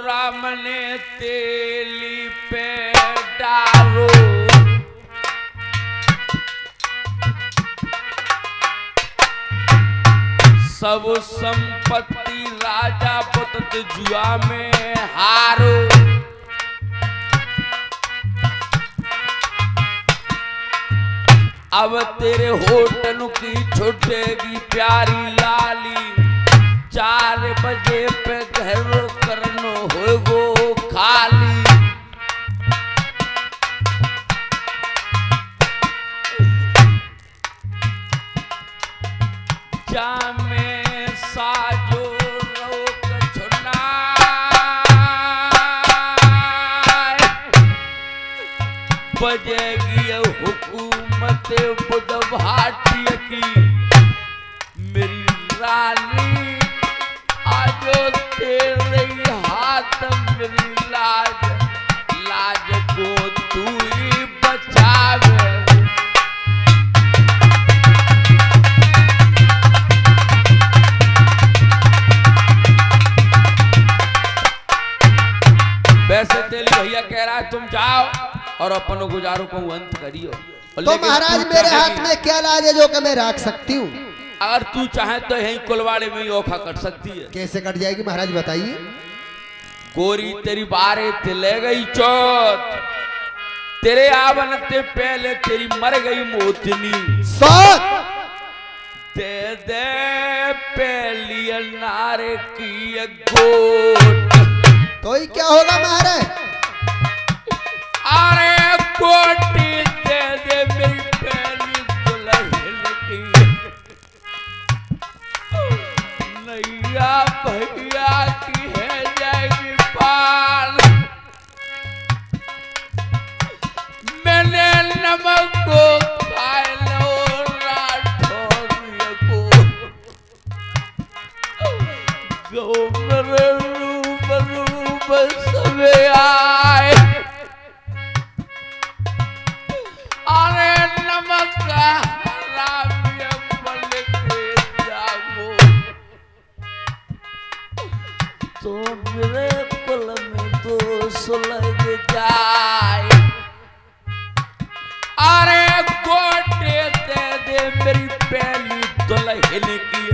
राम ने तेली पे डालो, सब संपत्ति राजा पुत जुआ में हारो। अब तेरे होटल की छुटेगी प्यारी लाली, 4 बजे पे घर करनो होगो खाली। जामे साजो रोक छुनाए, बजेगी हुकूमत बुध भाटिया की। मेरी रानी आजो तेरे हाथ, मेरी लाज लाज को तू ही बचावे। वैसे तेली भैया कह रहा है तुम जाओ और अपन गुजारो को अंत करियो। तो महाराज मेरे हाथ में क्या लाज है जो कि मैं रख सकती हूँ? अगर तू चाहे तो यही कुलवाड़े में ओखा कर सकती है। कैसे कट जाएगी महाराज बताइए? गोरी तेरी बारे ते ले गई चौथ, तेरे आवन ते पहले तेरी मर गई मोतनी। दे दे पहली नारे की गोट, तो ही क्या होगा महाराज? अरे कोटी दे दे मेरी पहली दुल्हन की। नैया भैया की है जाएगी पार, मैंने नमक को खाए लो राठौरिया को। गो मेरे रूप सबे आए, अरे नमक का हरामिया बन के जाओ, तो मेरे कुल में दोष लग जाए। अरे गोटे दे दे मेरी पहली दुल्हन की,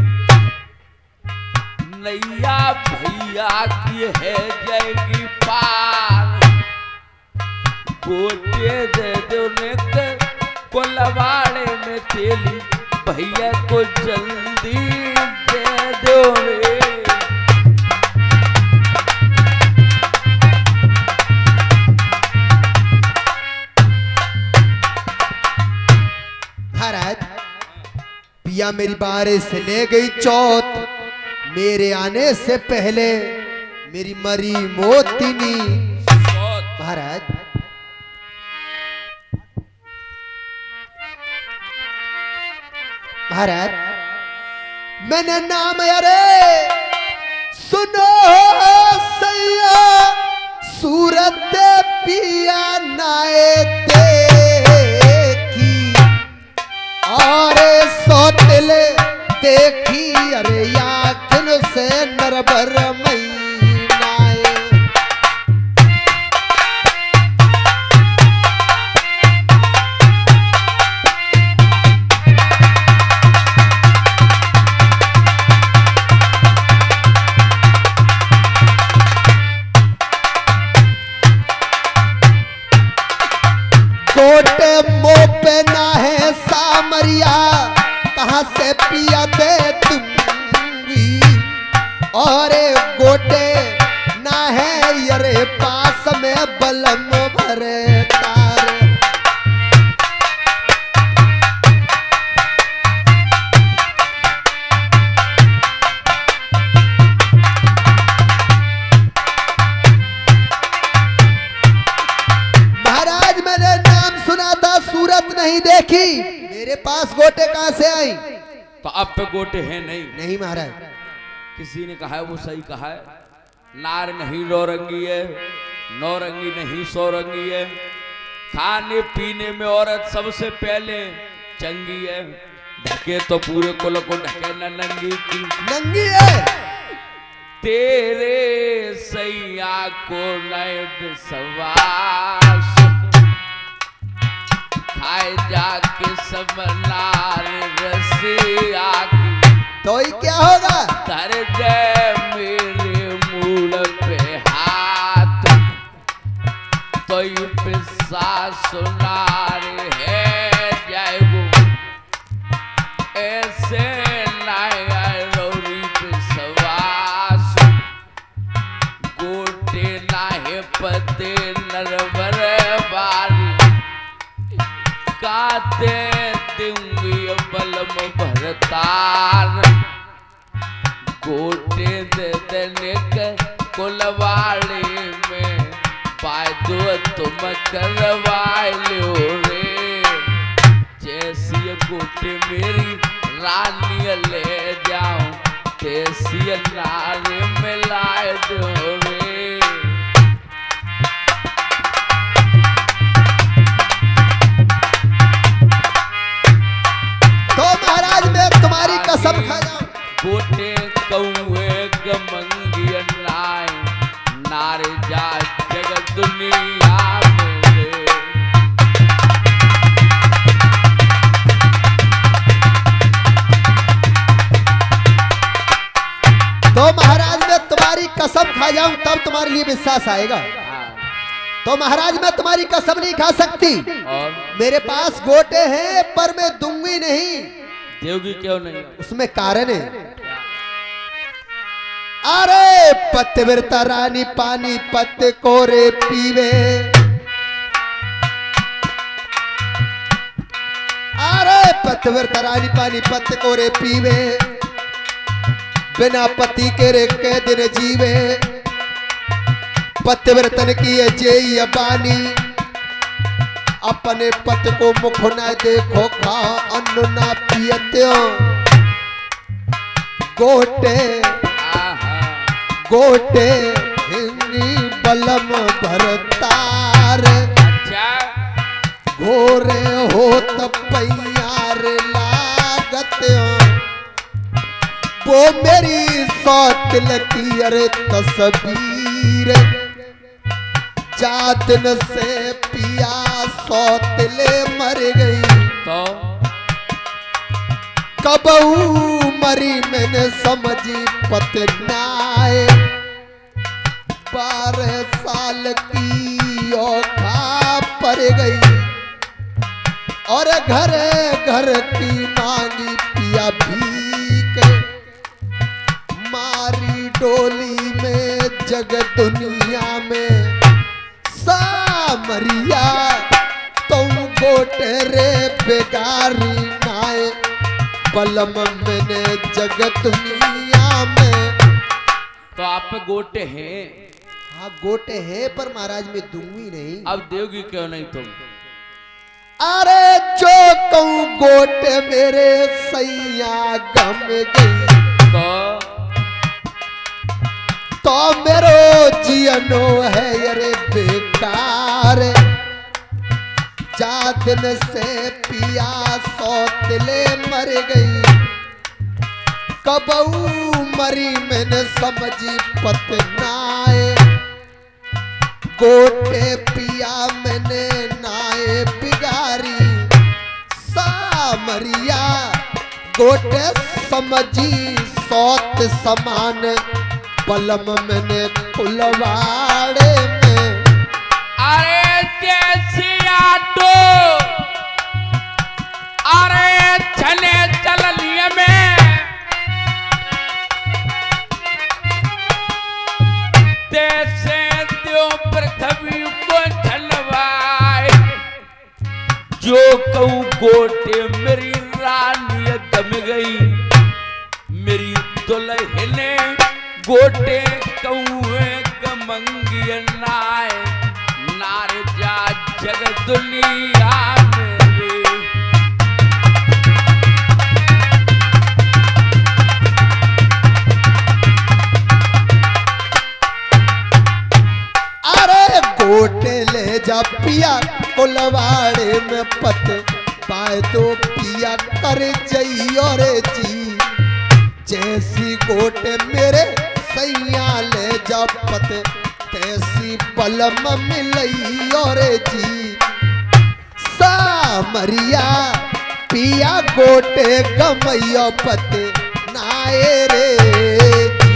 नैया भैया की है जाएगी पार। गोटे दे दो ने कोलवाड़े में तेली भैया को जल्दी दे दो रे। महाराज पिया मेरी बारे से ले गई चौथ, मेरे आने से पहले मेरी मरी मोतिनी। महाराज महाराज मैंने नाम अरे सुनो सैया, सूरत पिया नाए देखी, और सौतले देखी अरे याकिन से नरबर महीनाए। गोटे मुंह पे ना है सामरिया, कहां से पिया दे दूंगी, और गोटे ना है यरे पास में बलम भरे तार। महाराज मैंने नाम सुना था, सूरत नहीं देखी, मेरे पास गोटे कहां से आई? तो अब पे गोटे हैं नहीं? नहीं महाराज। किसी ने कहा है वो सही कहा है, नार नहीं नौरंगी है, नौरंगी नहीं सौरंगी है। खाने पीने में औरत सबसे पहले चंगी है, ढके तो पूरे कुल को ढके न नंगी की। नंगी है तेरे सैया को नए विश्वास खाए जाके सब नार रसिया की तो ही क्या होगा? कर दे मेरे मूल पे हाथ तो ये पिस्सा सुनार है जय वो ऐसे नाया रोरी विश्वास गोटे नाहे पते नरवर बारी काते दूंगी बलम भरतार गोटे दे देने के कुलवाड़ी में पायदो तुम करवाए लो रे जैसी गोटे मेरी रानी ले जाऊं तैसी नारे मिलाए दो रे। तो महाराज मैं तुम्हारी कसम खा जाऊं। गोटे कौए गमंगिय नाय नारे जा जगत दुनिया में रे। तो महाराज मैं तुम्हारी कसम खा जाऊं तब तुम्हारे लिए विश्वास आएगा। तो महाराज मैं तुम्हारी कसम नहीं खा सकती और मेरे पास गोटे हैं पर मैं दूंगी नहीं। देवगी क्यों नहीं? उसमें कारण है। अरे पतिव्रता रानी पानी पत्ते कोरे पीवे अरे पतिव्रता रानी पानी पत्ते कोरे पीवे बिना पति के रे के दिन जीवे पतिव्रतन की है जेई बानी अपने पति को मुख न देखो खा अन्न न पियत्यो गोटे गोटे हिंगी बलम भरतार अच्छा घोरे हो तपैयार लागत वो मेरी सौतिल की अरे तस्वीर जातन से पिया सौतिले मर गई तो कबहू मरी मैंने समझी पतनाए 12 साल की औखा पड़ गई और घर घर की मांगी पिया भीख मारी डोली में जग दुनिया में सामरिया तुम गोटे रे बेगारी नाए बलम मैंने जगत दुनिया में। तो आप पे गोटे हैं? हाँ गोटे हैं पर महाराज में दूंगी नहीं। अब देवगी क्यों नहीं तुम? अरे जो कहूँ गोटे मेरे सैया गम गई तो मेरो जियनो है अरे बेकार जातन से पिया सौतिले मर गई कबहू मरी मैंने समझी पतनाए गोटे पिया मैंने नाए बिगारी सामरिया गोटे समझी सौत समान बलम मैंने कुलवाड़े में। अरे देसी आटो अरे छने चल लिए में तैसे दो पृथ्वी को छलवाए जो कहूँ गोटे मेरी रानी दम गई मेरी दुल्हने गोटे कौए गमंगिय नाय नार जा जग दुनिया में रे। अरे गोटे ले जा पिया कुलवाड़े में पत पाए तो पिया कर जइयो रे जी जैसी गोटे मेरे सैया ले जपत तैसी पलम मिलई और जी सामरिया पिया गोटे गमैया पते नाए रे जी।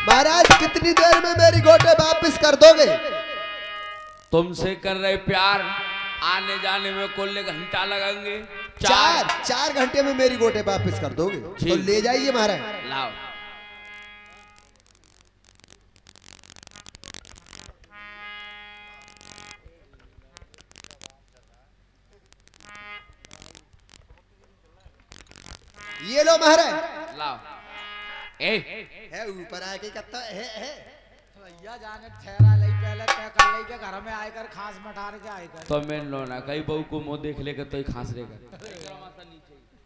महाराज कितनी देर में मेरी गोटे वापस कर दोगे? तुमसे कर रहे प्यार, आने जाने में कुल घंटा लगेंगे। चार घंटे में मेरी गोटे वापस कर दोगे तो ले जाइए महाराज। लाओ। ये लो महाराज। लाओ। है ऊपर आके कत्ता है भैया जाने ठहरा लई पहले तय कर लई के घर में आकर खांस मठार के आकर तो मैं लो ना कई बहू को मुंह देख लेकर तो ही खांस लेकर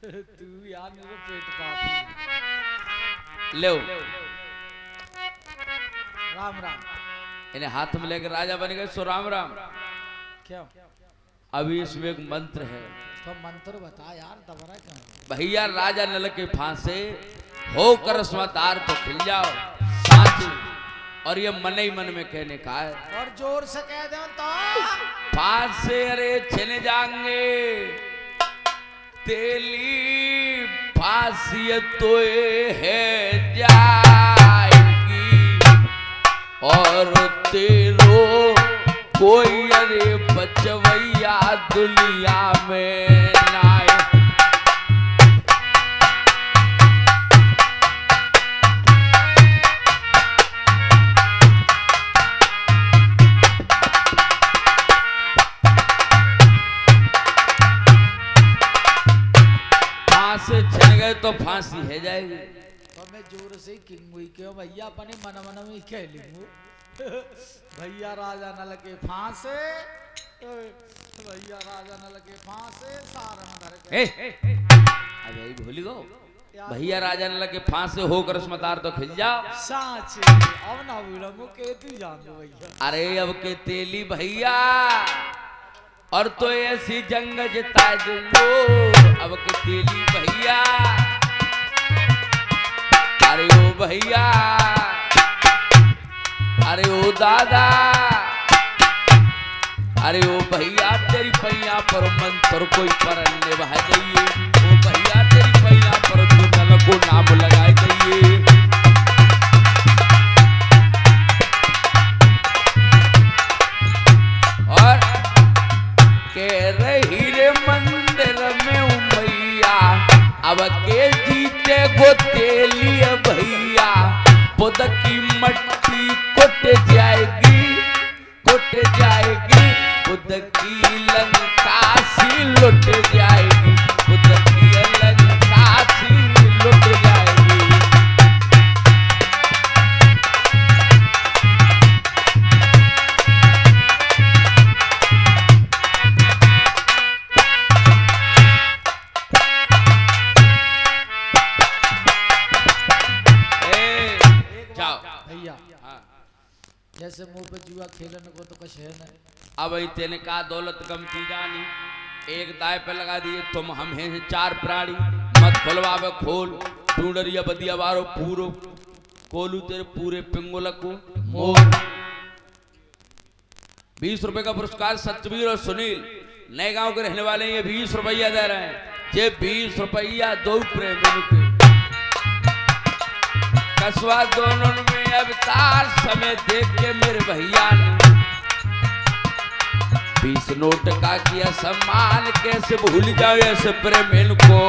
तू यार मेरे पेट पापी ले राम राम। इन्हें हाथ में लेकर राजा बन गए। सो राम राम। क्यों? अभी इसमें एक मंत्र है। तो मंत्र बता यार, दबरा क्यों? भैया राजा नल के फांसे होकर स्मतार तो खिल जाओ साथी। और ये मन ही मन में कहने का है। और जोर से कह दो तो फांसे अरे छिन जाएंगे तेली फांसी तो है जाएगी और तेरो कोई अरे बचवैया दुनिया में नाए। फांसे छिन गए तो फांसी है जाएगी। तो मैं जोर से किंग हुई क्यों भैया? अपने मन मन में कह लूं भैया राजा नल के फांसे, भैया राजा नल के फांसे सारन धर के अरे भूल गो भैया राजा नल के फांसे होकर स्मतार तो खिल जाओ साच। अब ना भूलूं के तू जान दो भैया। अरे अब के तेली भैया और तो ऐसी जंग जिता दूंगो। अब के तेली भैया अरे ओ भैया अरे ओ दादा अरे ओ भैया तेरी पैया पर मंत्र कोई परन निभा दइए। ओ भैया तेरी पैया पर नल को नाम लगाए दइए। और कह रही रे मंदिर में उमैया अब के जीते गो तेली भैया बुद की मट्टी कुट जाएगी बुद की लंका सी लुट जाएगी बुद की लंका सी लुट जाएगी। भैया जैसे मुंह पे जुआ खेलने को तो कुछ है ना। अब तेने का दौलत कम की जानी एक दाय पे लगा दिए तुम हम हैं चार प्राणी मत खुलवावे खोल ढूंढरिया बदिया बारो पूरो कोलू तेरे पूरे पिंगुल को मोर। 20 रुपए का पुरस्कार सतवीर और सुनील नए गांव के रहने वाले ये 20 रुपया दे रहे हैं। ये 20 रुपया दो प्रेमी के कसवा दोनों में अवतार समय देख के मेरे भैया ने 20 नोट का किया सम्मान कैसे भूल जाओ ऐसे प्रेम को।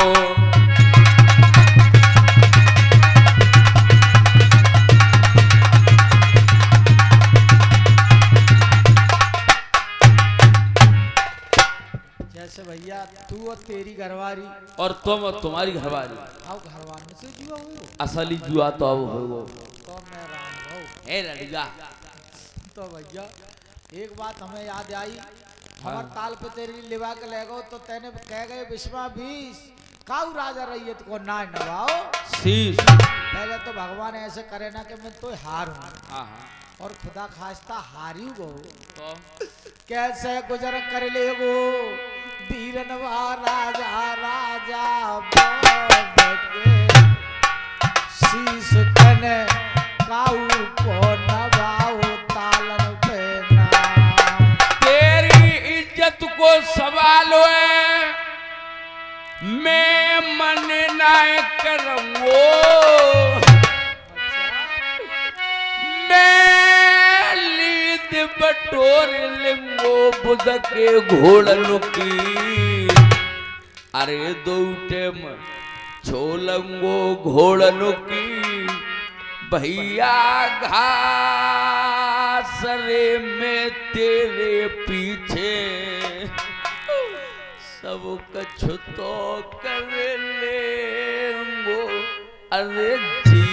जैसे भैया तू और तेरी घरवारी और तुम और तुम्हारी घरवारी आओ घरवार में से जुआ हो असली जुआ तो अब हो तो मैं राम भाऊ ए लड़का। तो भैया एक बात हमें याद आई हमार ताल पे तेरी लिवा के ले गो तो तेने कह गए विश्वा 20 काऊ राजा रैयत को ना नवाओ शीश पहले तो भगवान ऐसे करे ना कि मैं तो हार हूँ। हाँ और खुदा खास्ता हारी गो तो कैसे गुजर कर ले गो वीरनवा राजा राजा बोल के शीश तने काऊ को नवाओ तालन पे ना तेरी इज्जत को सवाल है मैं मन ना करूंगो मैं लीद बटोर लिंगो बुध के घोड़न की अरे दो टेम छोलंगो घोड़न की भैया घासरे में तेरे पीछे सब कछु तो कर लेंगो अरे जी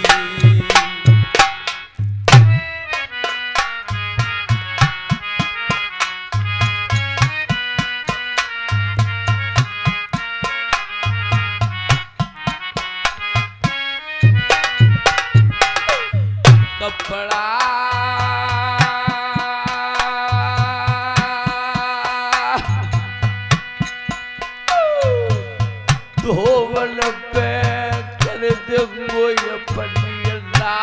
कपड़ा धोवल पे कर दूंगो ये पनिया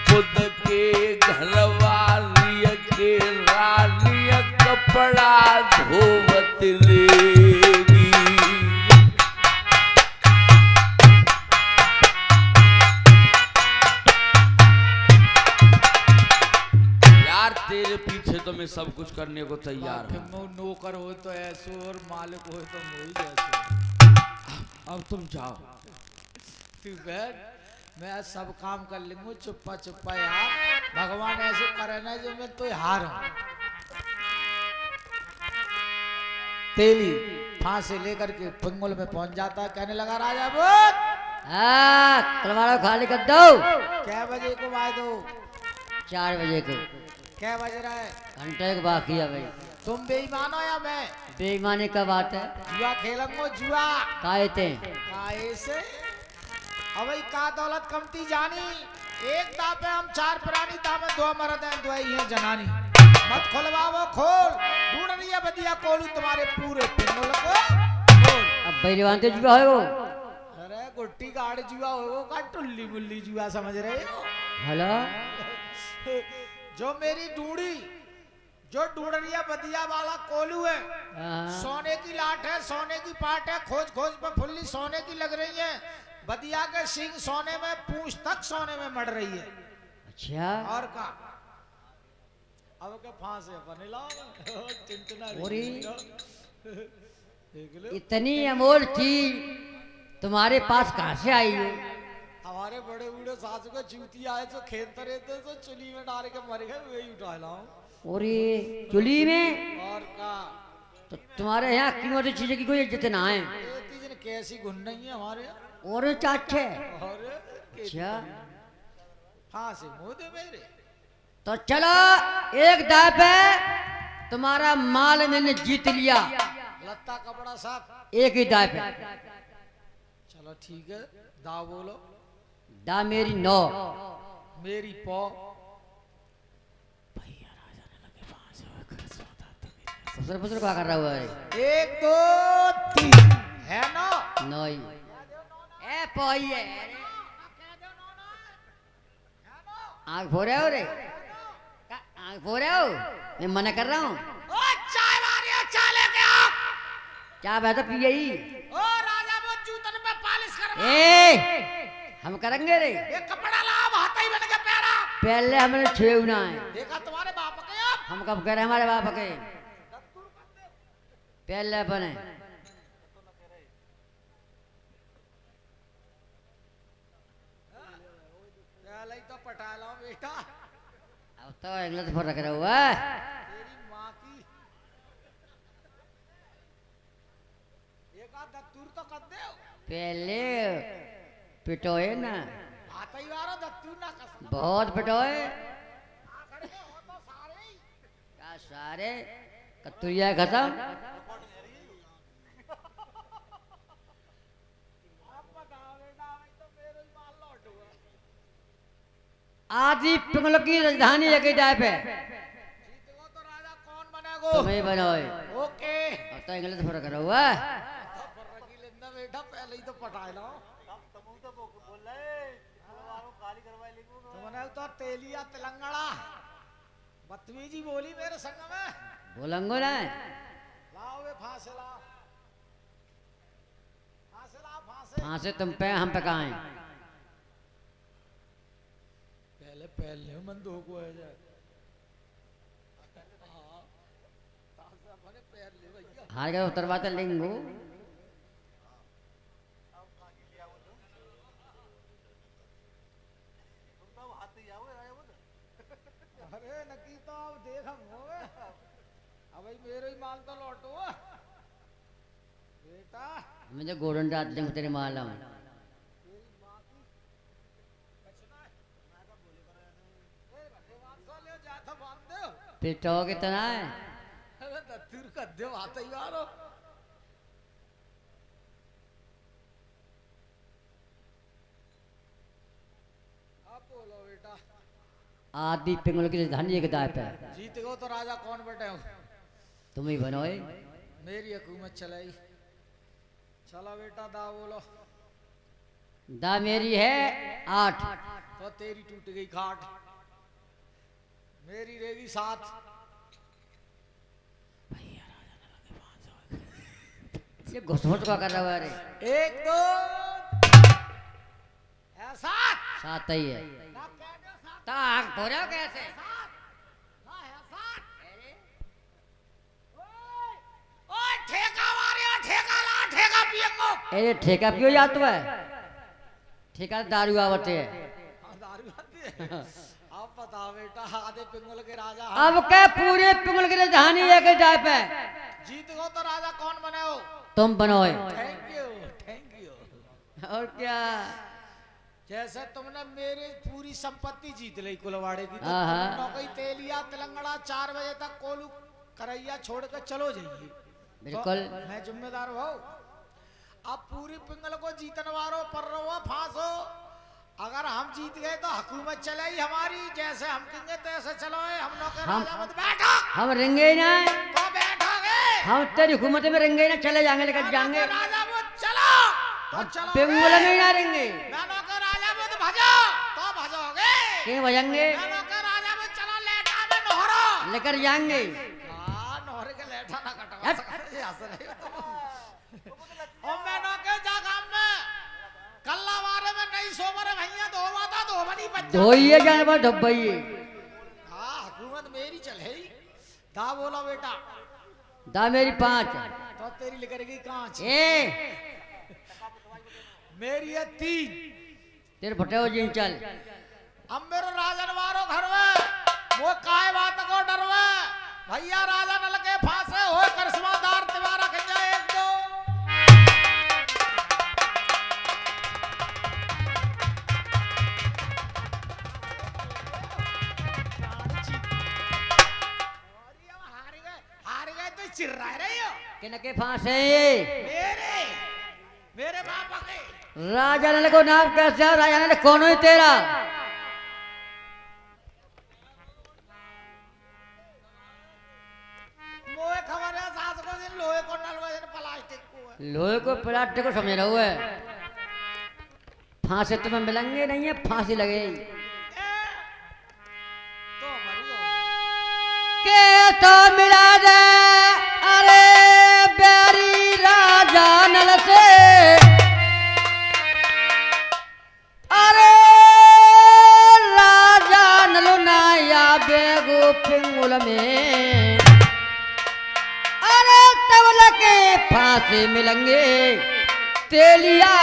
बुध के घर वाली के रानी कपड़ा धोवत लेगी तेरे पीछे तो मैं सब कुछ करने को तैयार हूँ नौकर हो तो ऐसे और मालिक हो तो मोही जैसे अब तुम जाओ तू बैठ मैं सब काम कर लूंगा चुप्पा चुप्पा यार भगवान ऐसे करे ना जो मैं तो हार हूँ तेली फांसी लेकर के पंगुल में पहुंच जाता है कहने लगा राजा बुध तलवार खाली कर दो क्या बजे को आए दो 4 बजे को क्या बज रहा है घंटे को बाकी है भाई तुम बेईमान हो या मैं बेईमानी का बात है जुआ खेलंगो जुआ कायते काहे से अबे का दौलत कमती जानी एक दापे हम 4 प्राणी दामे 2 मर्द हैं 2 ही हैं जनानी मत खोलवाओ खोल ढूंढ रही है बदिया कोलू तुम्हारे पूरे पिंडोल को खोल अब बेईमान तो जुआ है वो अरे गुट्टी गाड़ जुआ हो का टुल्ली मुल्ली जुआ समझ रहे हो हेलो जो मेरी ढूंढी जो ढूंढरिया बदिया वाला कोलू है सोने की लाट है सोने की पाट है खोज खोज पे फुल्ली सोने की लग रही है बदिया के सींग सोने में पूंछ तक सोने में मड़ रही है अच्छा और का अब के फांसे बने लाओ टिंटना इतनी अमोल चीज तुम्हारे पास कहाँ से आई है हमारे बड़े बूढ़े सासू को चूती आए तो खेत रहे थे तो चुली में डाल के मर गए वही उठा लाऊं और ये चुली में और का तो तुम्हारे यहाँ कीमती चीजें की कोई इज्जत ना है ये तीजन कैसी गुन नहीं है हमारे यहाँ और चाचे और अच्छा हाँ से मुंह दे मेरे तो चलो एक दाव पे तुम्हारा माल मैंने जीत लिया लत्ता कपड़ा सब एक ही दाव पे चलो ठीक है दाव बोलो दा मेरी 9 मेरी पौ ससुर फसुर क्या कर रहा हुआ है 1 2 3 है ना 9 ए पोई है आँख फोड़े हो रे आँख फोड़े हो मैं मना कर रहा हूँ ओ चाय वाली चाय लेके आओ क्या बात है पिए ही ओ राजा वो जूतन पे पालिश कर ए हम करेंगे रे ये कपड़ा लाओ हाथ ही बन के पैरा पहले हमने छेवना है देखा तुम्हारे बाप के अब हम कब कह रहे हमारे बाप के पहले बने पहले तो पटा लाओ बेटा अब तो इंग्लिश पर रख रहा हुआ है तेरी माँ की एक आध दस्तूर तो कर दे पहले पिटोए ना हाथ ही वारो दस्तूर ना कसम बहुत पिटोए खड़े हो तो सारे ही क्या सारे कतुरिया खत्म अब बताओ आदि पिंगल की राजधानी एक टाइप है जीतेगो तो राजा कौन बनेगो तुम्हें बनोए ओके अब तो इंग्लिश फर्क करा हुआ रगी लेंदा बेटा पहले ही तो पटाए लो तुमने तो तेलिया तेलंगाना बदतमीजी बोली मेरे संग में बोलंगो ना लाओ वे फांसे लाओ फांसे लाओ फांसे वहां से तुम पे हम पे कहाँ हैं पहले पहले मन दो को है जाए हाँ तासे अपने पैर ले भैया हार गए उतरवाते लिंगो अरे नकी तो अब देख हम होवे अब भाई मेरे ही माल तो लौटो बेटा मुझे गोल्डन रात जंग तेरे माल हूँ तेरी माँ की बचना है मैं तो बोले कर ए भगवान सो ले जाता बांध दे पिटो कितना है अरे दत्तूर का दे आते ही यारो अब बोलो बेटा आदि पिंगल की राजधानी एक टाइप है जीत गो तो राजा कौन बैठे हो तुम ही बनोए मेरी हुकूमत चलाई चलो बेटा दा बोलो दा मेरी है 8 तो तेरी टूट गई खाट मेरी रहेगी 7 ये घुसमुस का कर रहा है अरे 1 2 ऐसा 7 ही है ना कह दो 7 ताक हो रहा कैसे ना है 7 ओए ठेका मारे ठेका ला ठेका पियंगो अरे ठेका पियो या तो है ठेका दारू आवते है हाँ, दारू आती है अब बताओ बेटा आधे पिंगल के राजा अब के पूरे पिंगल की राजधानी एक टाइप है जीत गो तो राजा कौन बने हो तुम बनोए थैंक यू और क्या जैसे तुमने मेरी पूरी संपत्ति जीत ली कुलवाड़े की तो आहा। तुम नौकरी तेलिया तेलंगाना 4 बजे तक कोलू करैया छोड़ कर चलो जाइए बिल्कुल। तो मैं जिम्मेदार हूँ अब पूरी पिंगल को जीतने वालों पर रहो फांसो अगर हम जीत गए तो हुकूमत चलेगी हमारी जैसे हम कहेंगे तैसे चलो हम नौकर हम- राजा मत बैठो हम रेंगे ही ना तो बैठोगे हम तेरी हुकूमत में रेंगे ही ना चले जाएंगे लेकर जाएंगे नौकर राजा मत चलो तो चलो पिंगल में ही ना रेंगे मैं नौकर राजा मत भजो तो भजोगे क्यों बजेंगे मैं नौकर राजा मत चलो लेटा में नोहरो लेकर जाएंगे हाँ नोहरे के लेटा ना कटवा हट। सकते हंस रहे हो तुम और मैं नौकर जा काम में कल्ला वारे में नहीं सोमरे भैया दो माता दो बनी बच्चा धोइए जानवर धब्बइए हाँ हुकूमत मेरी चले दा बोलो बेटा दा मेरी 5 तो तेरी लिख रही कांच ए मेरी है 3 तेरे फटेओ जी चल अब मेरो राजन वारो घर में वो काय बात को डरवे भैया राजा न लगे फांसे हो करिश्मादार तिवारा खंजा 1 2 हार गए तो चिर्रा रहे हो किनके फांस है ये मेरे बापा के राजा ने को नाम कैसे है? राजा ने कौन है तेरा मोए खबर है सास को दिन लोहे को नलवा दिन प्लास्टिक को है लोहे को प्लास्टिक को समझ रहा हुआ है फांसी तुम्हें मिलेंगे नहीं है फांसी लगेगी तो हमारी हो के तो मिला दे अरे प्यारी राजा नल से अरे राजा नलो नाया बेगो पिंगुल में अरे तब लगे फांसी मिलेंगे तेलिया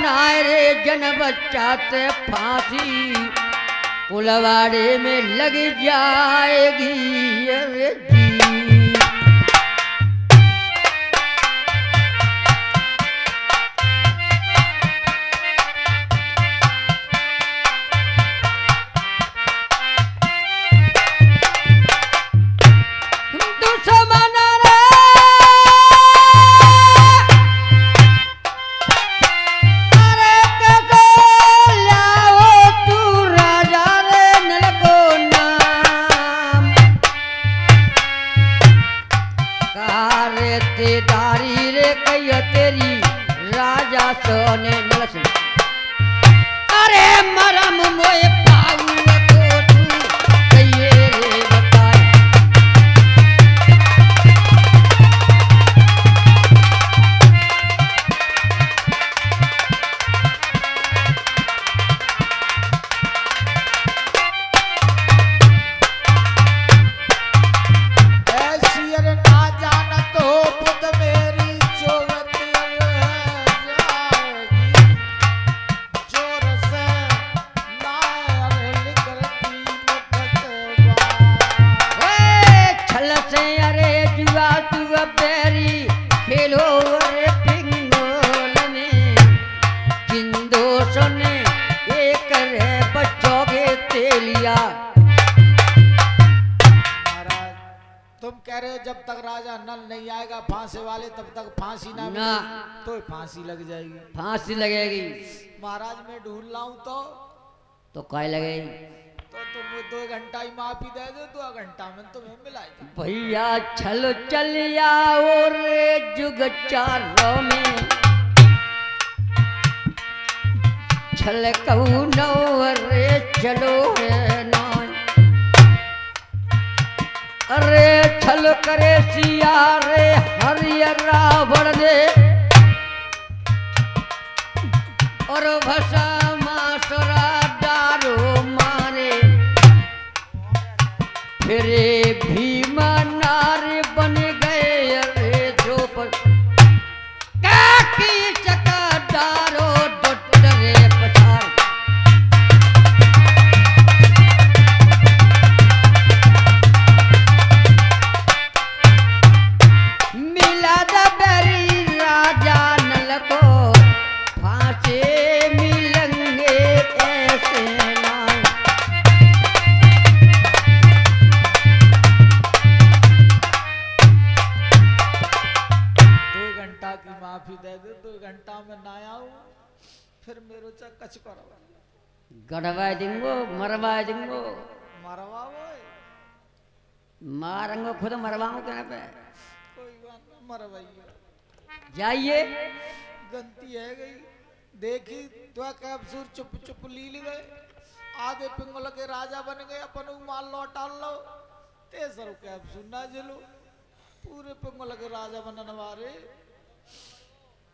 नायरे जन बच्चा ते फांसी कुलवाड़े में लग जाएगी अरे जी दुश्मन रे अरे कैसे लाओ तू राजा रे रे तेदारी रे कहियो तेरी राजा सोने नलस अरे मरम मोए पाऊ तो तू कहिए रे बताए जब तक राजा नल नहीं आएगा फांसी वाले तब तक फांसी ना ना तो फांसी लग जाएगी। फांसी लगेगी महाराज मैं ढूंढ लाऊं तो काय लगेगी तो तुम 2 घंटा ही माफी दे दो 2 घंटा में तुम्हें मिला भैया चलो चल आओ रे जुग चारों में छल कहू नो रे चलो है ना अरे छल करे सिया रे हरियर रावण दे और भसा मासरा डारो मारे फिरे भीमा नारे बन गए अरे द्रौपद काकी चका डारो डोटरे पछाड़ माफी दे दे 2 घंटा में ना आऊं फिर मेरो कछ करो गड़वा देंगो मरवा देंगो मरवाओ मारेंगो खुद मरवाओ कहने पे कोई बात ना मरवाइए जाइए गलती है गई देखी तो कैप्सूल चुप चुप ली गए आधे पिंगल के राजा बन गए अपन माल लौटा लो तेसर कैप्सूल ना जलो पूरे पिंगल के राजा बनने वाले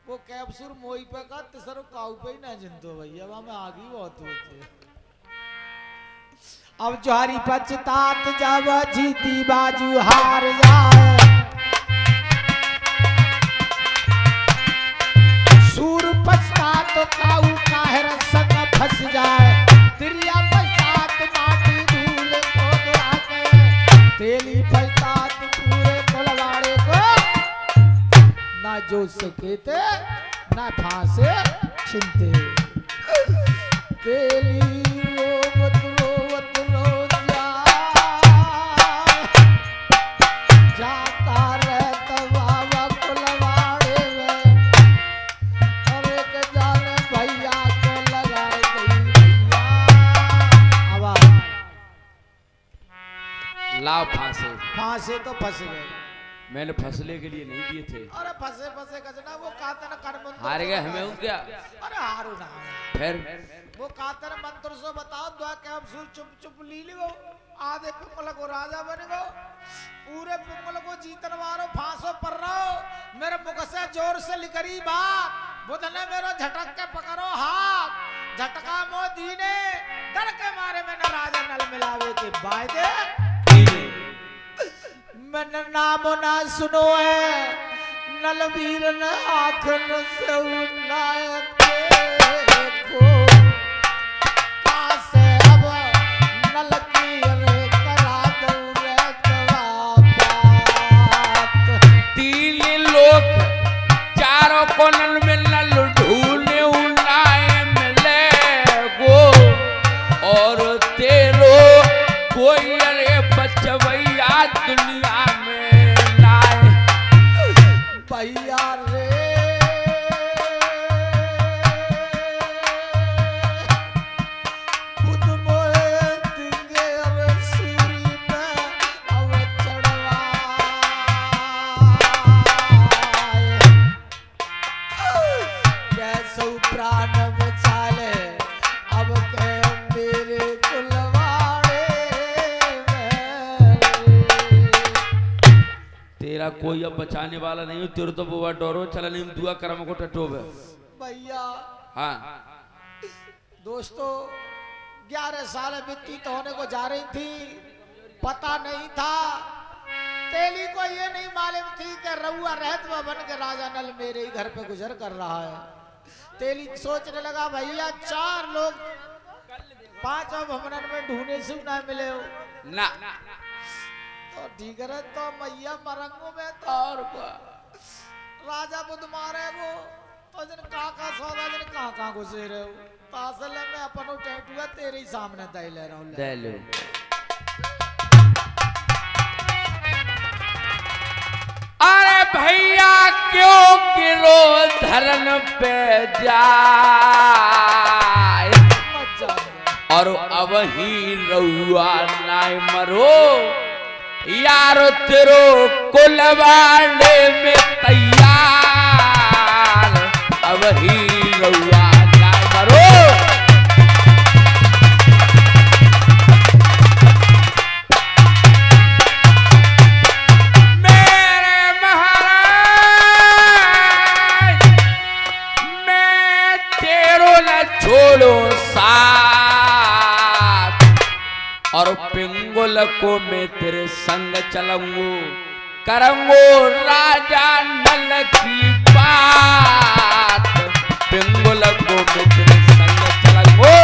वो कैप्सूल मोई पे का तेसर काऊ पे ही ना जिंदो भैया वहां में आगी बहुत होती है। अब जोहारी पछतात जब जीती बाजू हार जाए सूर पछतात तो काऊ काहर संग फंस जाए तिरिया पछतात माटी धूल को दुआ के तेली पछतात पूरे तलवाड़े को ना जो सके थे ना फांसे छिनते तेली रोवत रोवत रोज जाता रहता बाबा कुलवाड़े में अरे के जाने भैया को लगाए गई भैया आवाज लाओ फांसे फांसे तो फंस गए मैंने फसले के लिए नहीं दिए थे। अरे फंसे फंसे कजना वो कातन कर्म हार गए हमें हूँ क्या अरे हारो ना फिर वो कातर मंत्र से बताओ दुआ के हम चुप चुप ली लो आधे पिंगल को राजा बन गो पूरे पिंगल को जीतन वारो फांसो पर रहो मेरे मुख से जोर से लिखरी बात बुधने मेरो झटक के पकड़ो हाथ झटका मोदी ने डर के मारे में न राजा नल मिलावे के वायदे मैंने नाम ना सुनो है नलवीर ने आखिर से उन्नायक देखो कासे अब नल की रे करा दूं रे बात 3 लोग चारों कोनन में नल ढूंढने उन्नाए मिले गो और तेरो कोई अरे बचवैया दुनिया में लाए भैया रे खुद मोए दिंगे रे सूरी पे अब चढ़वा तेरा कोई अब बचाने वाला नहीं हो, तेरे तो बुआ डरो चला नहीं दुआ करम को टटोबे। भैया हाँ दोस्तों 11 साल व्यतीत होने को जा रही थी, पता नहीं था, तेली को ये नहीं मालूम थी कि रउआ रहतवा बन के राजा नल मेरे ही घर पे गुजर कर रहा है। तेली सोचने लगा भैया 4 लोग 5 अब हमनन में ढूंढे से ना मिले हो ना, तो ठीक है तो मैया मरंगो में तो और राजा बुद्ध मारे वो तो जन काका सौदा जन कहाँ घुसे रहे हो, तो असल में अपन टैटुआ तेरे ही सामने दे ले रहा हूँ। दे लो। अरे भैया क्यों गिरो धरन पे जाए, और अब ही रउआ नाय मरो, यारो तेरो कुलवाड़े में तैयार, अब ही रउआ नाय मरो। मेरे महाराज मैं तेरो न छोड़ो साथ, और पिंगुल को मैं तेरे संग चलूंगू, करूंगो राजा नल की बात, पिंगुल को मैं तेरे संग चलूंगू।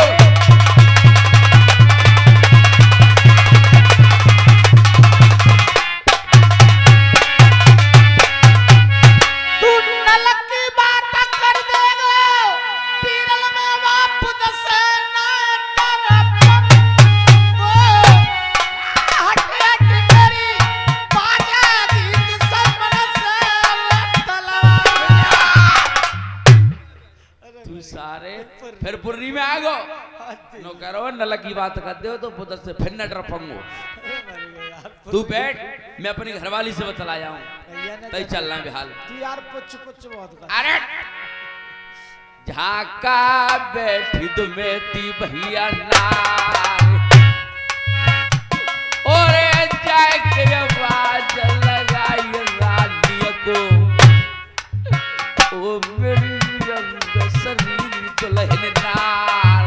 तू नल की बात कर देगा, पीरल में वापस से ना डरपंगो, हट हट मेरी बाजा गीत समन से तलवार। तू सारे फिर पुर्री में आ गो नो करो नल की बात कर दो तो पुत्र से फिर न डरपंगो। तू बैठ, मैं अपनी घरवाली से बतला जाऊं, तई चल रहा है बिहाल। तू यार कुछ बहुत कर। अरे झाका बैठी तुम्हें ती भैया नार, और जाए के आवाज लगाई रानी को, ओ मेरी रंग शरीर दुल्हन नार।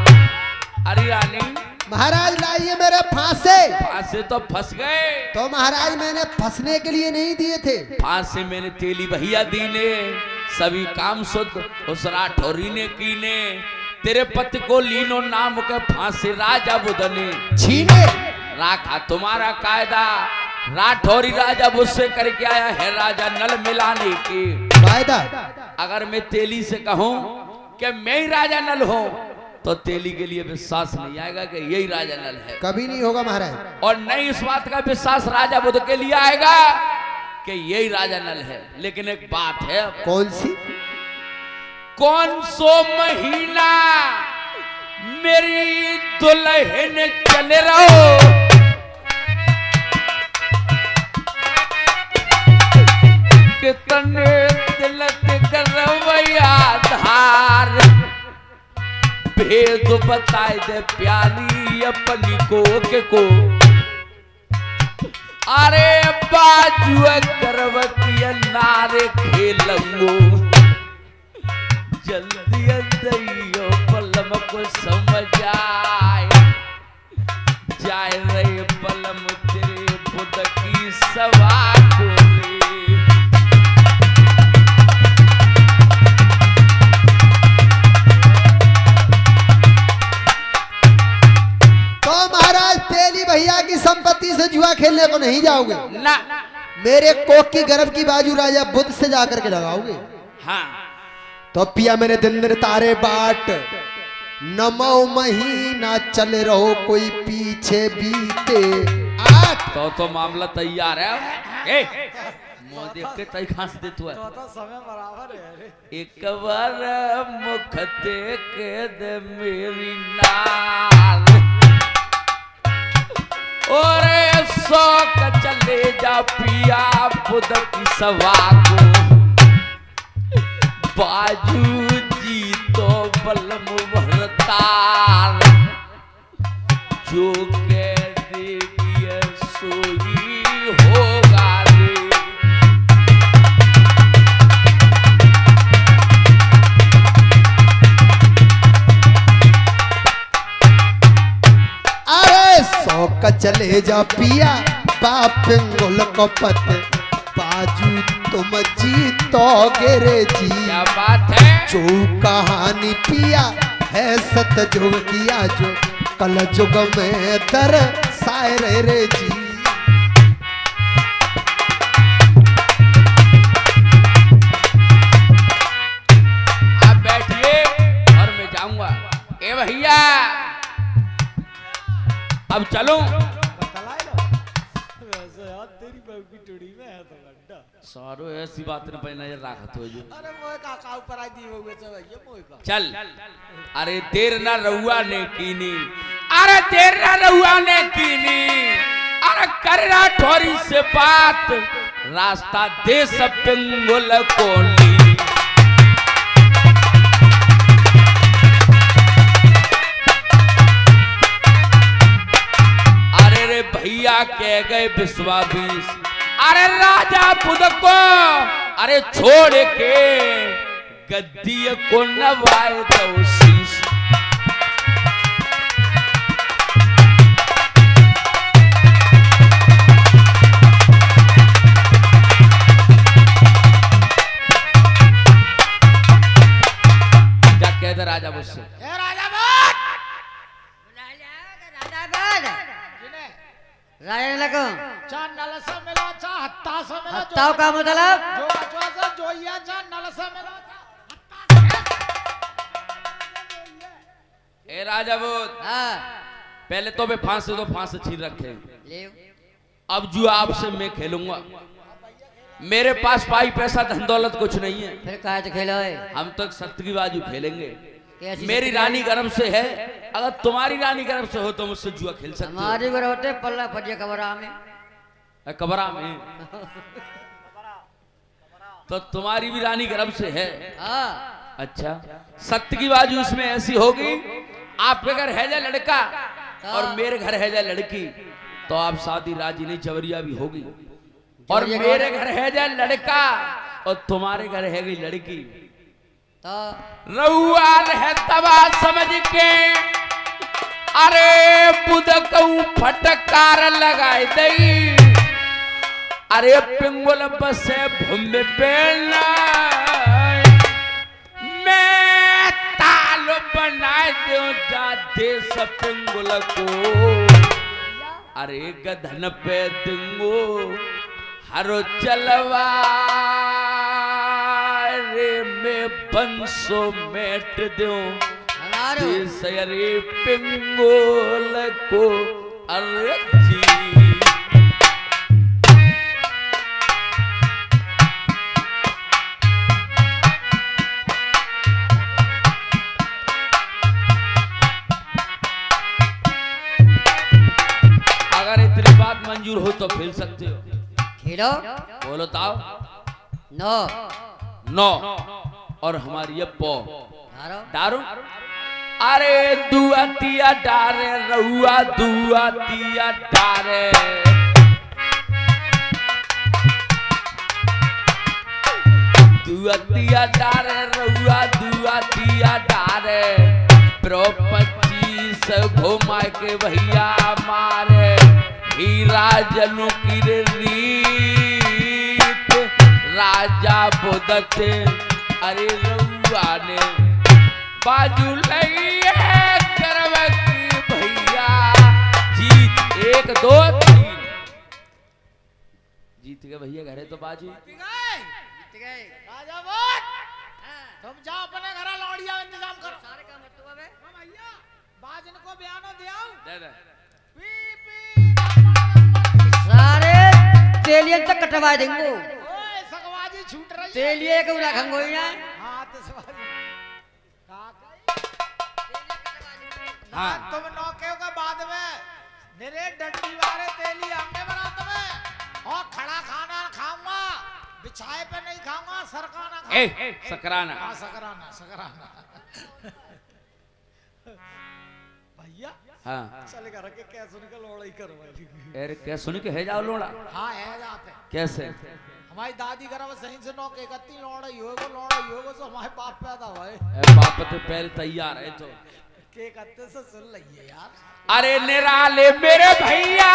अरे रानी महाराज लाइए मेरे फांसे। फांसे तो फंस गए, तो महाराज मैंने फंसने के लिए नहीं दिए थे, फांसे मैंने तेली भैया दीने, सभी काम शुद्ध उस राठौरी ने कीने, तेरे पति को लीनो नाम के फांसे राजा बुध ने छीने। राखा तुम्हारा कायदा, राठौरी राजा बुध से करके आया है राजा नल मिलाने की वायदा। अगर मैं तेली से कहूं कि मैं ही राजा नल हूं, तो तेली के लिए विश्वास नहीं आएगा कि यही राजा नल है, कभी नहीं होगा महाराज। और नहीं इस बात का विश्वास राजा बुध के लिए आएगा कि यही राजा नल है। लेकिन एक बात है, कौन सी? कौन सो महीना मेरी दुल्हन चल रहो, कितने तिलक करवैया धार, भेद बताए दे प्यारी अपनी को के को, अरे बाजू करवती नारे खेलंगो, जल्दी दैयो पलम को समझ आए, जाए रहे पलम तेरे बुध की सवा को ले। तो महाराज तेली भैया की संपत्ति से जुआ खेलने को नहीं जाओगे ना, मेरे कोक की गर्भ की बाजू राजा बुद्ध से जाकर के लगाओगे। हाँ तो पिया मैंने दिन दिन तारे बाट, 9 महीना चल रहो कोई पीछे बीते 8। तो मामला तैयार है। ए मुंह देख के तई खांस दे तू है। तो समय बराबर है। अरे एक बार मुख देख दे मेरी नाल, और शौक चले जा पिया बुध की सभा को, बाजू जी तो बलम भरतार, जो कह देगी सोई होगा रे। चले जा पिया बाप पिंगुल को पत बाजू तुम जीतोगे रे जी। क्या बात है। जो कहानी पिया है सतयुग किया जो कल युग में दर्शाए रे जी। आप बैठिए और मैं जाऊंगा। ए भैया अब चलो। बतलाए लो वैसे यार तेरी बहू की टुड़ी में है तो गड्ढा। सारो ऐसी बात न पे नजर रखत हो जो। अरे मोए काका ऊपर आई दी हुए से भैया मोए का चल। अरे देर ना रहुआ ने कीनी, अरे देर ना रहुआ ने कीनी, अरे करना ठोरी से बात रास्ता दे सब पिंगुल कोली। अरे रे भैया कह गए विश्वाबीस, अरे राजा बुध को अरे छोड़ के गद्दी को नवाए तो शीश। जा कह दे राजा मुझसे। ए राजा बात जिने राजा ने लगो चा नल से मिला चा हत्ता से मिला हत्ताओ का मतलब जो बचवा से जोइया चा नल से मिला ए राजा बोल, हाँ पहले तो मैं फांसी तो फांसी छीन रखे। ले अब जो आपसे मैं खेलूंगा, मेरे पास पाई पैसा धन दौलत कुछ नहीं है। फिर काहे तो खेलो है। हम तो सख्त की बाजू खेलेंगे। कैसी मेरी शक्ति रानी गर्भ से है, अगर तुम्हारी रानी गर्भ से हो तो मुझसे जुआ खेल सकते हो। हमारी बार होते पल्ला पटिया कबरा में कबरा में तो तुम्हारी भी रानी गर्भ से है। हाँ अच्छा, सत्य की बाजू इसमें ऐसी होगी, आपके घर है जा लड़का और मेरे घर है जा लड़की, तो आप शादी राजी नहीं चवरिया भी होगी। और मेरे घर है जा लड़का और तुम्हारे घर है गई लड़की, तो रहुआ है तबा समझ के अरे बुध कहूं फटकार लगाए दई। अरे पिंगुल बसे भूमि पेलना मैं ताल बनाए दो जा दे सब पिंगुल को। अरे गधन पे दिंगो हरो चलवा रे मैं बंसो मेट दूं हमारो सयरे पिंगुल को। अरे जी अगर इतनी बात मंजूर हो तो खेल सकते हो। खेलो बोलो ताओ। नो नौ और हमारी ये पौ हारो डारू। अरे दुआ तिया डारे रहुआ दुआ तिया डारे। दुआ तिया डारे रहुआ दुआ तिया डारे। प्रो 25 घुमा के भैया मारे हीरा जनु की रीत राजा बुदते। अरे रउआ ने बाजू लई करव की भैया जीत 1 2 3 जीत गए भैया घरे तो बाजी। जीत गए राजा बात तुम जाओ अपने घर लौड़िया इंतजाम करो। सारे काम तो अबे भैया बाजन को बयानो दे आओ। दे दे पी पी सारे तेलियन तक कटवा देंगे। ओए सकवाजी छूट रही है। तेलिए को रखेंगे ही ना। हाथ सवाजी हाँ। तुम नौके के बाद में मेरे डंडी वाले तेली हमने बनाते में और खड़ा खाना खाऊंगा, बिछाए पे नहीं खाऊंगा, सरकाना खाऊंगा। ए सकराना। हाँ सकराना सकराना। भैया हाँ चले घर के क्या सुन के लोड़ा ही करवा। अरे क्या सुन के है जाओ लोड़ा। हाँ है जाते हैं। कैसे हमारी दादी घर में सही से नौके कत्ती लोड़ा ही होगा तो हमारे बाप पैदा हुआ है। ए बाप तो पहले तैयार है तो के कहते से सुन लइए यार। अरे निराले मेरे भैया,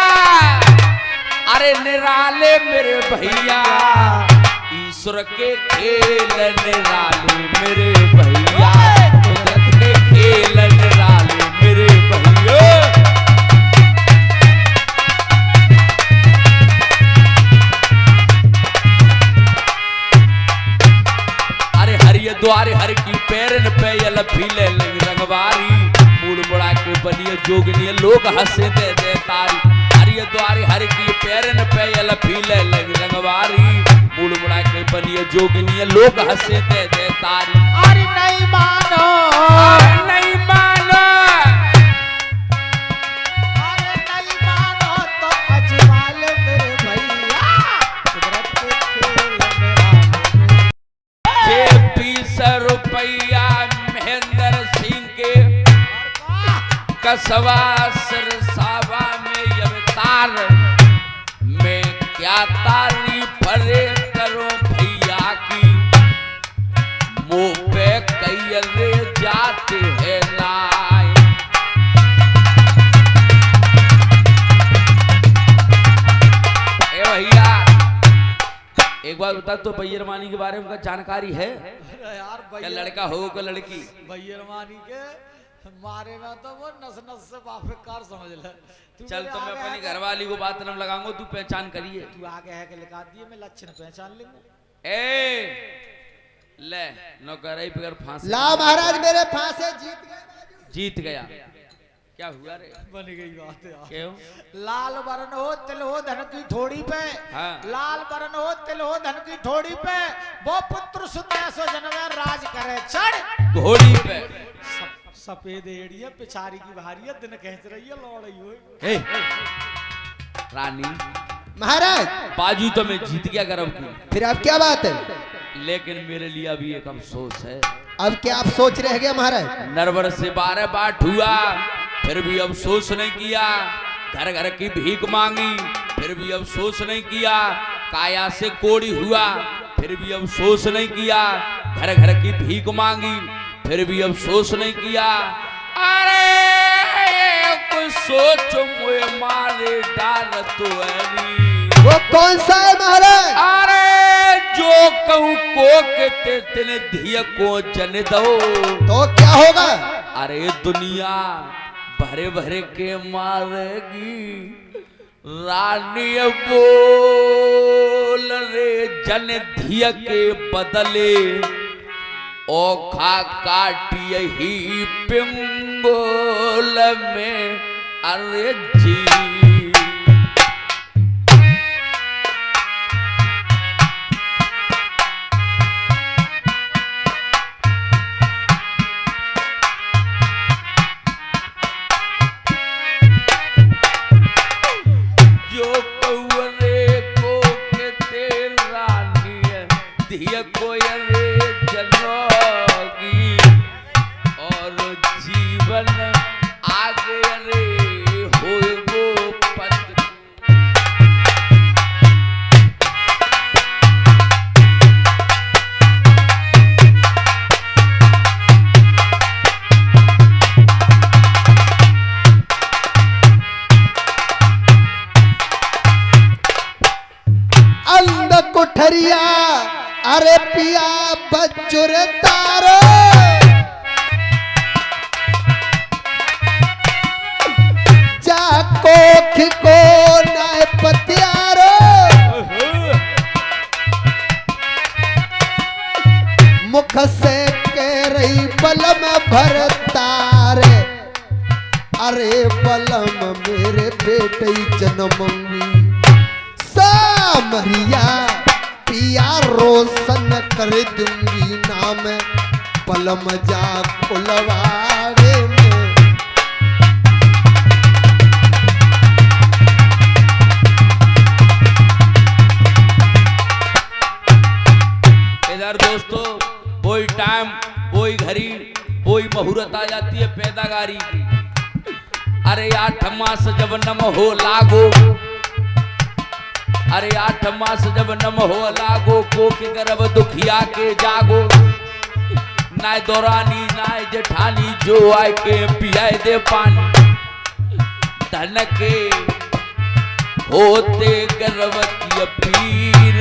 अरे निराले मेरे भैया, ईश्वर के खेल निराले मेरे भैया, कुदरत के खेल निराले मेरे भैया। अरे हरिय द्वारे हर की पैरन पे यल फीले रंगवारी, मूड मुड़ा के बनिए जोगनी लोग हंसे दे दे तारी। हरिय द्वारे हर की पैरन पे यल फीले रंगवारी, मूड मुड़ा के बनिए जोगनी लोग हंसे दे दे तारी। अरे नहीं मानो, अरे नहीं मानो, अरे नहीं मानो तो अजमाल मेरे भैया, कुदरत के खेल निराले। जे 20 रुपया महेंद्र सिंह के कसवा सरसावा में अवतार में क्या तारीफ करो भैया की, मुंह पे कई रे जाते हैं लाए। ए भैया एक बात बता, तो बैरमानी के बारे में का जानकारी है? अरे यार क्या भैया, लड़का हो क्या लड़की? बैरमानी के मारे ना तो वो नस नस से बाफिकार समझ ले। तू चल मेरे तो मैं आगे अपनी आके- घरवाली को बात न लगाऊंगा, तू पहचान करिए। तू आगे है के लिखा दिए, मैं लक्षण पहचान लूंगा। ए ले नौकराई पकड़ फांसी। ला महाराज मेरे फांसे जीत गए। जीत गया। क्या हुआ रे? बन गई बात यार। क्यों? लाल वरण हो तिल हो धन की ठोड़ी पे, हाँ। लाल वरण हो तिल हो धन की ठोड़ी पे, वो पुत्र सुत ऐसो जन्मे राज करे चढ़। घोड़ी पे। सफेद एड़िया पिछारी की भारी है, दिन कहच रही है लौड़ रही हो। ए, रानी महाराज बाजू तो मैं जीत गया गरब की, फिर अब क्या बात है? लेकिन मेरे लिए अभी एक अफसोस है। अब क्या आप सोच रह गया महाराज? नरवर से 12 बात हुआ, फिर भी अफसोस नहीं किया। घर घर की भीख मांगी, फिर भी अफसोस नहीं किया। काया से कोड़ी हुआ, फिर भी अफसोस नहीं किया। घर घर की भीख मांगी, फिर भी अफसोस नहीं किया। अरे कुछ सोच मुझे मारे डाल तो वो कौन सा है महाराज? अरे जो कहूँ को के तेने धिय को जन दो, तो क्या होगा? अरे दुनिया भरे भरे के मारेगी। रानी बोल रे जन धिय के बदले, ओखा काटिए ही पिंगोल में। अरे जी कोठरिया अरे पिया बच्चुर तारो, जाको खिको नाय पतियारो, मुख से कह रही बलम भरतारे। अरे बलम मेरे बेटे जन्मंगी, सामरिया पिया रोशन कर दूंगी नाम, बलम जा कुलवाड़े में। इधर दोस्तों वही टाइम वही घड़ी वही मुहूर्त आ जाती है पैदागारी की। अरे 8 मास जब नम हो लागो, अरे 8 मास जब नम हो लागो, को के गर्भ दुखिया के जागो। ना दौरानी ना जेठानी जो आए के पियाए दे पानी। धन के होते गर्भवती पीर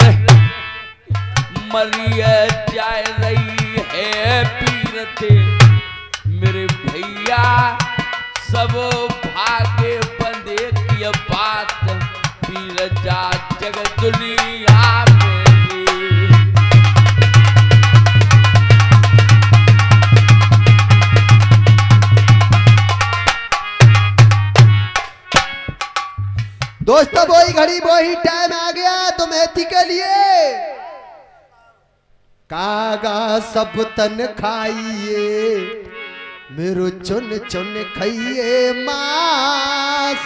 मरिया जाए रही है पीरते। मेरे भैया सब भागे बंदे की बात पीर जा जग दुनिया में। दोस्तों वही घड़ी वही टाइम आ गया तो मेथी के लिए कागा सब तन खाइए मेरो चुन चुन खाइए मास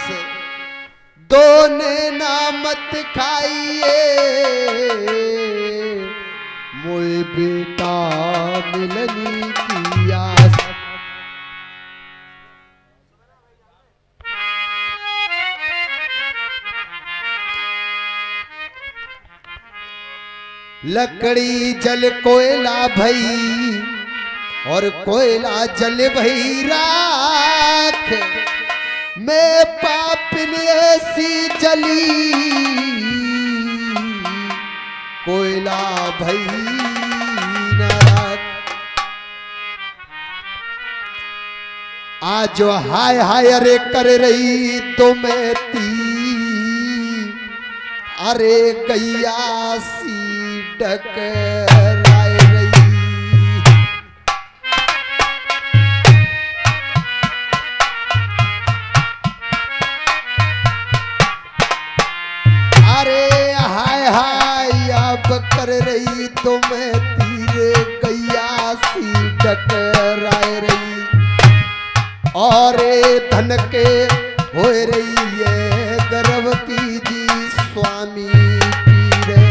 दोने नामत खाइए मोए बेटा मिलनी की आस। लकड़ी जल कोयला भई और कोयला जल भई राख मैं पापिन ऐसी जली कोयला भई न राख। आज हाय हाय अरे कर रही तो मैं ती अरे गैया सी टकराए रही। अरे हाय हाय अब कर रही तो मैं तीरे गैया सी टकराए रही। और धन के हो रही है गर्भवती जी स्वामी पीरे।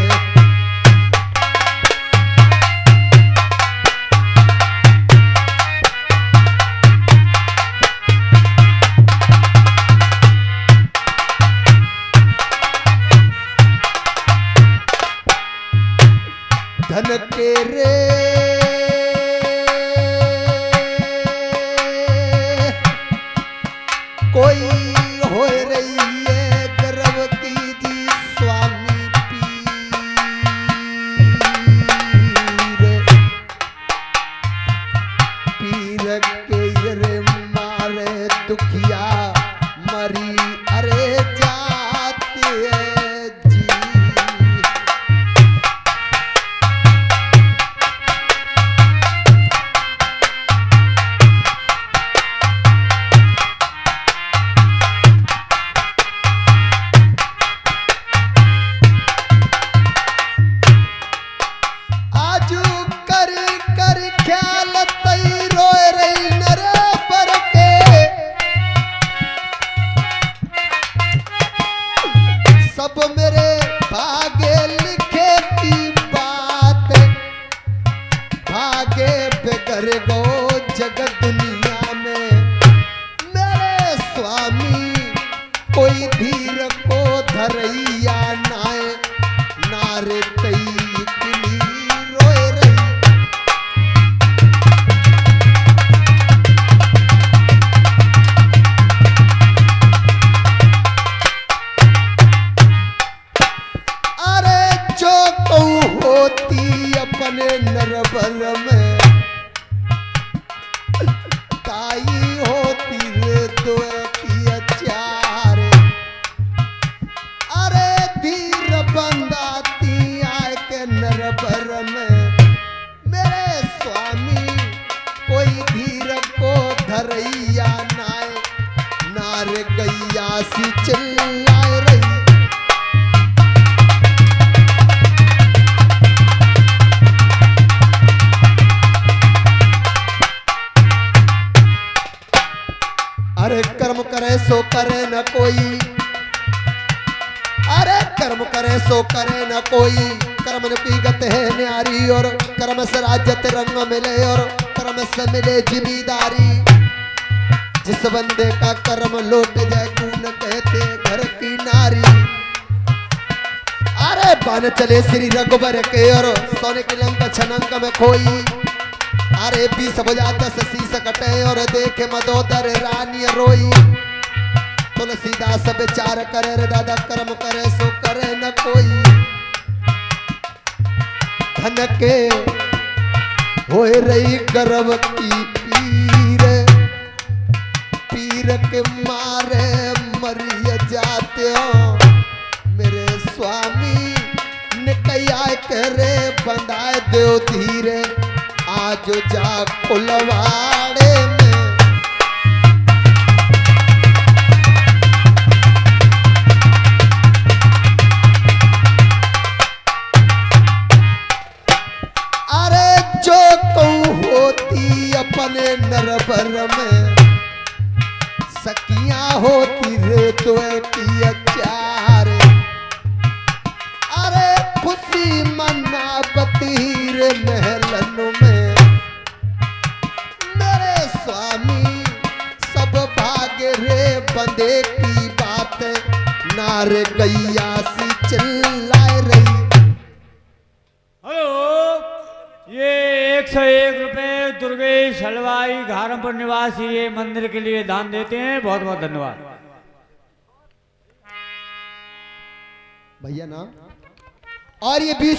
धन के रे कोई हो रही है गर्भवती जी स्वामी पीर के रे मारे दुखिया मरी अरे जाती है जी। सब मेरे भागे लिखे की बात भागे बेगर गो जगत दुनिया में मेरे स्वामी कोई धीर को धरैया नाय नारे कई किली रोए रही। होती अपने नरबर में ताई होती रे तो की अचार। अरे धीर बंदाती आए के नरबर में मेरे स्वामी कोई धीर को धरैया नाय नार गैया सी चिल्लाए रही। अरे कर्म करे सो करे न कोई अरे कर्म करे सो करे न कोई कर्म की गत है न्यारी और कर्म से राज्यत रंग मिले और कर्म से मिले जिम्मेदारी। जिस बंदे का कर्म लौट जाए कून कहते घर की नारी। अरे बन चले श्री रघुबर के और सोने की लंका छनंक में खोई अरे 20 बजा 10 शीस कटे और देखे मदोदर रानी रोई। तुलसीदास विचार करे रे दादा कर्म करे सो करे न कोई। धन के होए रही गर्व की पीर, पीर के मारे मरिय जाते हो। मेरे स्वामी ने कया करे बंधाए देव धीरे, आज जा कुलवाड़े में। अरे जो कहूँ होती अपने नरबर में, सखियां होती रे तो की अचार। अरे खुशी मनावती रे महलन में, मेरे स्वामी सब भागे रे बंदे की बात, नार गैया सी चिल्लाए रही। हेलो, ये 101 रुपए दुर्गेश हलवाई घारमपुर निवासी ये मंदिर के लिए दान देते हैं। बहुत बहुत धन्यवाद भैया ना। और ये 20